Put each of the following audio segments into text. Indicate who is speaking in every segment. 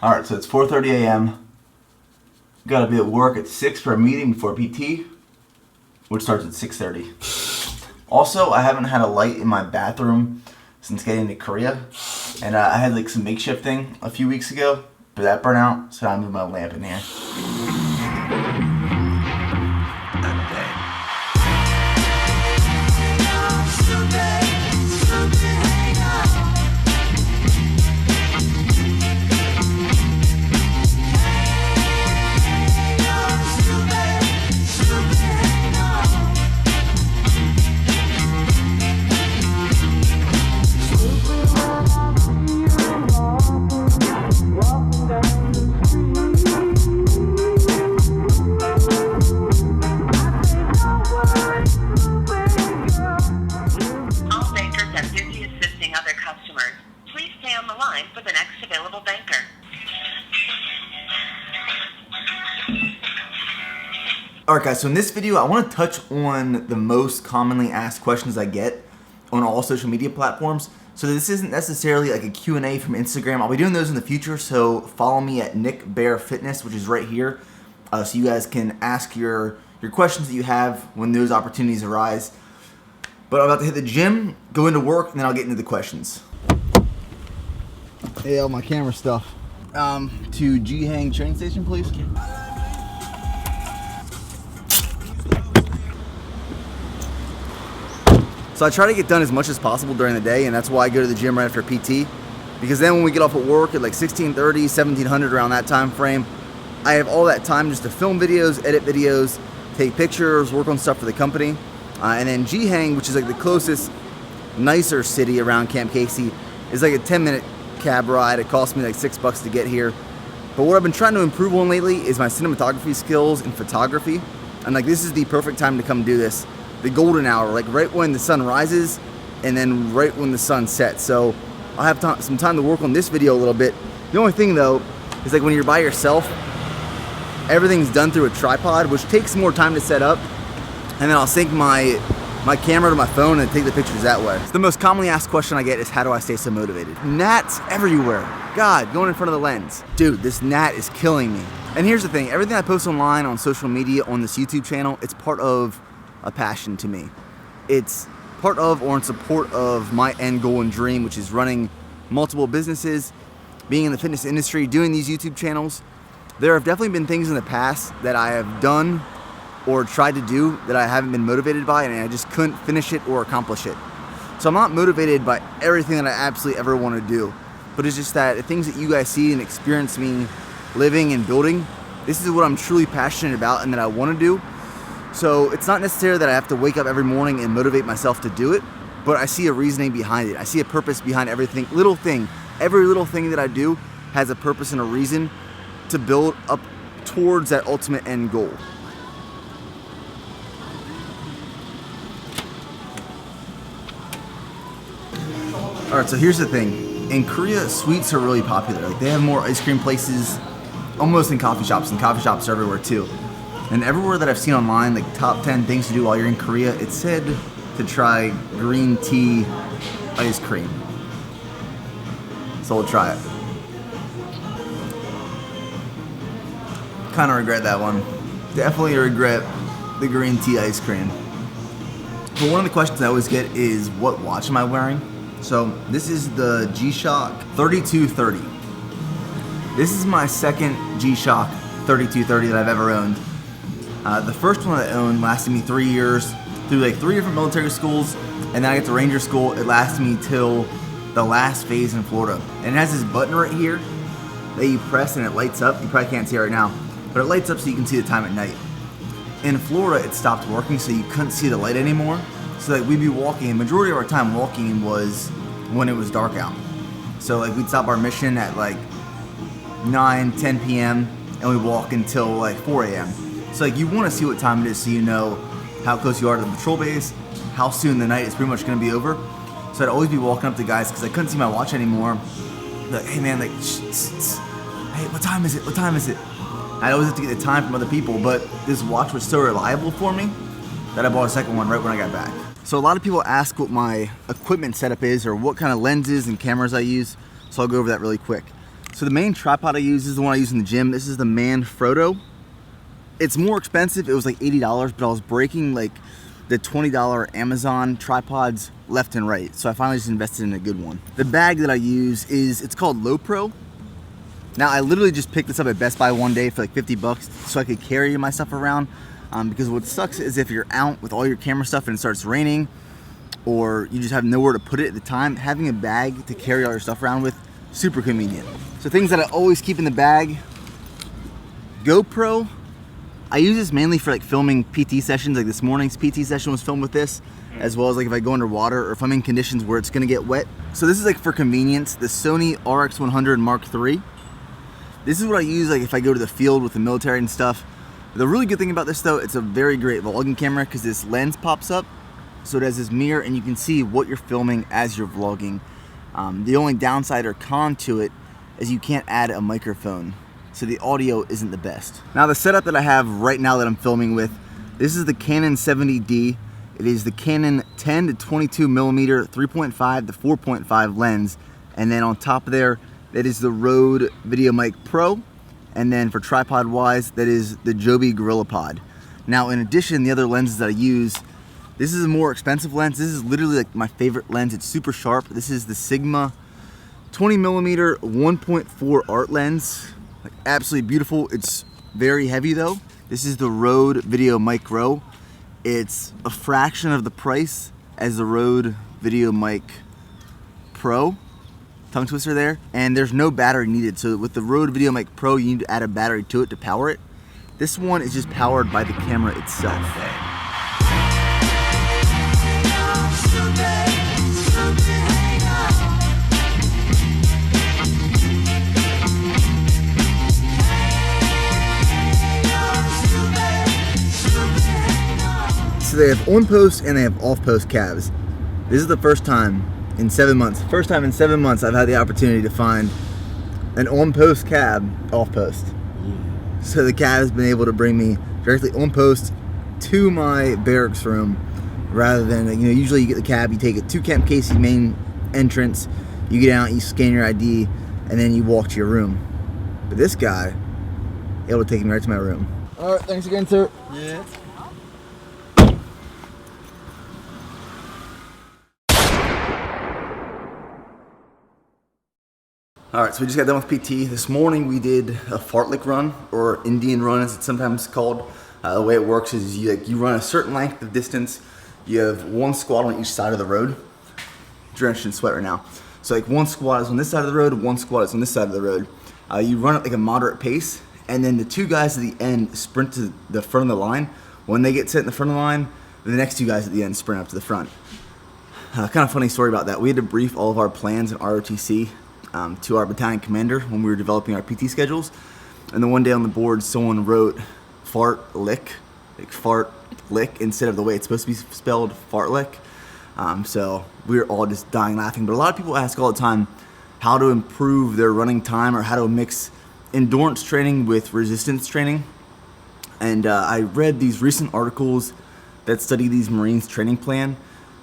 Speaker 1: Alright, so it's 4:30 a.m. Gotta be at work at 6 for a meeting before PT, which starts at 6:30. Also, I haven't had a light in my bathroom since getting to Korea. And I had like some makeshifting a few weeks ago, but that burnt out, so I'm moving my lamp in here.
Speaker 2: For the next available banker.
Speaker 1: Alright guys, so in this video I want to touch on the most commonly asked questions I get on all social media platforms. So this isn't necessarily like a Q&A from Instagram. I'll be doing those in the future, so follow me at Nick Bear Fitness, which is right here, so you guys can ask your questions that you have when those opportunities arise. But I'm about to hit the gym, go into work, and then I'll get into the questions. Hey, all my camera stuff. To Ji-Hang train station, please. Okay. So I try to get done as much as possible during the day, and that's why I go to the gym right after PT. Because then when we get off at work at like 16:30, 1700 around that time frame, I have all that time just to film videos, edit videos, take pictures, work on stuff for the company. And then Ji-Hang, which is like the closest, nicer city around Camp Casey, is like a 10-minute cab ride. It cost me like $6 to get here. But what I've been trying to improve on lately is my cinematography skills and photography. And like this is the perfect time to come do this. The golden hour, like right when the sun rises and then right when the sun sets. So I'll have some time to work on this video a little bit. The only thing though is like when you're by yourself, everything's done through a tripod, which takes more time to set up. And then I'll sync my camera to my phone and take the pictures that way. So the most commonly asked question I get is, how do I stay so motivated? Gnats everywhere. God, going in front of the lens. Dude, this gnat is killing me. And here's the thing, everything I post online, on social media, on this YouTube channel, it's part of a passion to me. It's part of or in support of my end goal and dream, which is running multiple businesses, being in the fitness industry, doing these YouTube channels. There have definitely been things in the past that I have done or tried to do that I haven't been motivated by, and I just couldn't finish it or accomplish it. So I'm not motivated by everything that I absolutely ever want to do, but it's just that the things that you guys see and experience me living and building, this is what I'm truly passionate about and that I want to do. So it's not necessarily that I have to wake up every morning and motivate myself to do it, but I see a reasoning behind it. I see a purpose behind everything, little thing. Every little thing that I do has a purpose and a reason to build up towards that ultimate end goal. Alright, so here's the thing. In Korea, sweets are really popular. Like they have more ice cream places almost than coffee shops, and coffee shops are everywhere too. And everywhere that I've seen online, like top 10 things to do while you're in Korea, it said to try green tea ice cream. So we'll try it. Kind of regret that one. Definitely regret the green tea ice cream. But one of the questions I always get is, what watch am I wearing? So this is the G-Shock 3230. This is my second G-Shock 3230 that I've ever owned. The first one that I owned lasted me 3 years through like 3 different military schools, and then I got to Ranger School. It lasted me till the last phase in Florida. And it has this button right here that you press and it lights up. You probably can't see it right now, but it lights up so you can see the time at night. In Florida, it stopped working, so you couldn't see the light anymore. So like we'd be walking, and majority of our time walking was when it was dark out. So like we'd stop our mission at like 9, 10 p.m. and we walk until like 4 a.m. So like you want to see what time it is so you know how close you are to the patrol base, how soon the night is pretty much going to be over. So I'd always be walking up to guys because I couldn't see my watch anymore. Like, hey man, like, hey, what time is it? What time is it? I'd always have to get the time from other people, but this watch was so reliable for me that I bought a second one right when I got back. So a lot of people ask what my equipment setup is or what kind of lenses and cameras I use, so I'll go over that really quick. So the main tripod I use is the one I use in the gym. This is the Manfrotto. It's more expensive. It was like $80, but I was breaking like the $20 Amazon tripods left and right. So I finally just invested in a good one. The bag that I use it's called Lowepro. Now I literally just picked this up at Best Buy one day for like 50 bucks so I could carry my stuff around. Because what sucks is if you're out with all your camera stuff and it starts raining, or you just have nowhere to put it at the time, having a bag to carry all your stuff around with, super convenient. So things that I always keep in the bag: GoPro. I use this mainly for like filming PT sessions. Like this morning's PT session was filmed with this, as well as like if I go underwater or if I'm in conditions where it's gonna get wet. So this is like for convenience, the Sony RX100 Mark III. This is what I use like if I go to the field with the military and stuff. The really good thing about this though, it's a very great vlogging camera because this lens pops up. So it has this mirror and you can see what you're filming as you're vlogging. The only downside or con to it is you can't add a microphone. So the audio isn't the best. Now the setup that I have right now that I'm filming with, this is the Canon 70D. It is the Canon 10 to 22 millimeter 3.5 to 4.5 lens. And then on top of there, that is the Rode VideoMic Pro. And then for tripod wise, that is the Joby GorillaPod. Now in addition, the other lenses that I use, this is a more expensive lens. This is literally like my favorite lens. It's super sharp. This is the Sigma 20 millimeter 1.4 art lens. Like absolutely beautiful. It's very heavy though. This is the Rode VideoMic Pro. It's a fraction of the price as the Rode VideoMic Pro. Tongue twister there. And there's no battery needed. So with the Rode VideoMic Pro, you need to add a battery to it to power it. This one is just powered by the camera itself. So they have on-post and they have off-post cabs. This is the first time in 7 months. First time in 7 months I've had the opportunity to find an on-post cab off-post. So the cab has been able to bring me directly on-post to my barracks room, rather than, usually you get the cab, you take it to Camp Casey main entrance, you get out, you scan your ID, and then you walk to your room. But this guy, able to take me right to my room. All right, thanks again, sir.
Speaker 3: Yeah.
Speaker 1: All right, so we just got done with PT. This morning we did a fartlek run, or Indian run as it's sometimes called. The way it works is you run a certain length of distance. You have one squat on each side of the road. Drenched in sweat right now. So like one squat is on this side of the road, one squat is on this side of the road. You run at like a moderate pace, and then the two guys at the end sprint to the front of the line. When they get set in the front of the line, the next two guys at the end sprint up to the front. Kind of funny story about that. We had to brief all of our plans in ROTC to our battalion commander when we were developing our PT schedules. And then one day on the board, someone wrote fartlek, like fart lick, instead of the way it's supposed to be spelled, fartlek. So we were all just dying laughing. But a lot of people ask all the time how to improve their running time or how to mix endurance training with resistance training. And I read these recent articles that study these Marines training plan.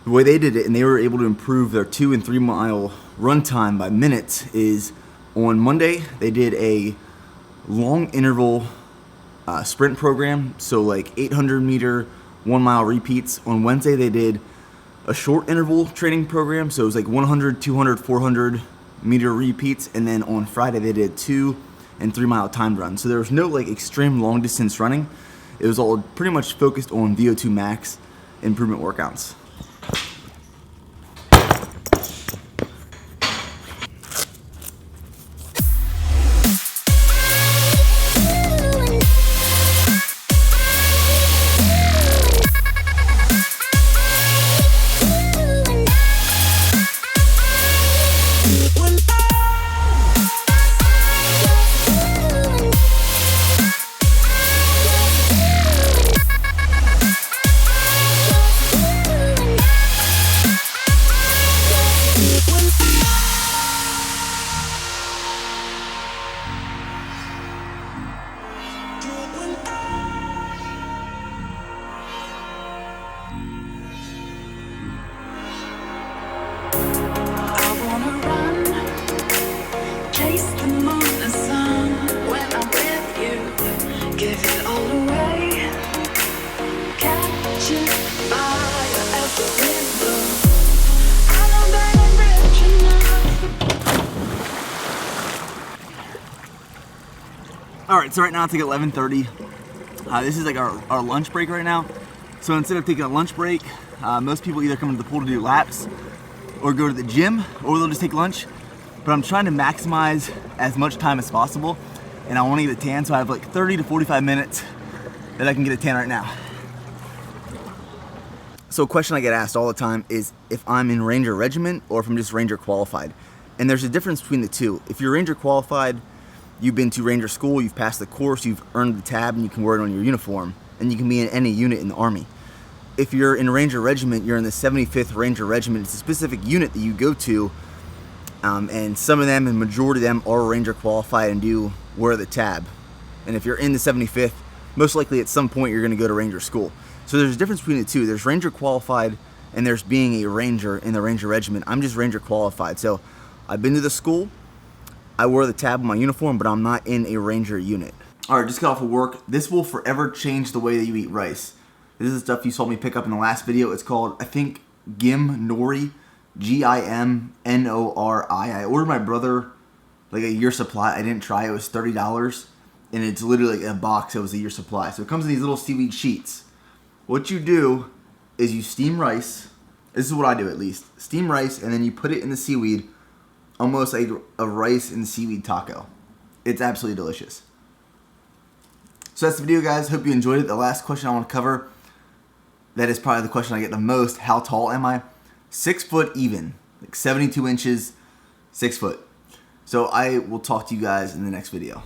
Speaker 1: The way they did it, and they were able to improve their 2 and 3 mile run time by minutes, is on Monday they did a long interval sprint program, so like 800 meter 1 mile repeats. On Wednesday they did a short interval training program, so it was like 100, 200, 400 meter repeats, and then on Friday they did 2 and 3 mile timed runs. So there was no like extreme long distance running. It was all pretty much focused on VO2 max improvement workouts.
Speaker 4: Chase the moon.
Speaker 1: Alright, so right now it's like 11:30. This is like our lunch break right now. So instead of taking a lunch break, most people either come to the pool to do laps or go to the gym, or they'll just take lunch. But I'm trying to maximize as much time as possible, and I want to get a tan, so I have like 30 to 45 minutes that I can get a tan right now. So a question I get asked all the time is if I'm in Ranger Regiment or if I'm just Ranger qualified. And there's a difference between the two. If you're Ranger qualified, you've been to Ranger school, you've passed the course, you've earned the tab, and you can wear it on your uniform, and you can be in any unit in the Army. If you're in Ranger Regiment, you're in the 75th Ranger Regiment. It's a specific unit that you go to, and some of them, and majority of them, are Ranger qualified and do wear the tab. And if you're in the 75th, most likely at some point you're going to go to Ranger school. So there's a difference between the two. There's Ranger qualified and there's being a Ranger in the Ranger Regiment. I'm just Ranger qualified. So I've been to the school, I wear the tab on my uniform, but I'm not in a Ranger unit. Alright, just got off of work. This will forever change the way that you eat rice. This is the stuff you saw me pick up in the last video. It's called, I think, Gim Nori. G-I-M-N-O-R-I. I ordered my brother like a year supply. I didn't try it. It was $30. And it's literally like a box. It was a year supply. So it comes in these little seaweed sheets. What you do is you steam rice. This is what I do at least. Steam rice, and then you put it in the seaweed, almost like a rice and seaweed taco. It's absolutely delicious. So that's the video, guys. Hope you enjoyed it. The last question I want to cover, that is probably the question I get the most. How tall am I? 6 foot even. Like 72 inches, 6 foot. So I will talk to you guys in the next video.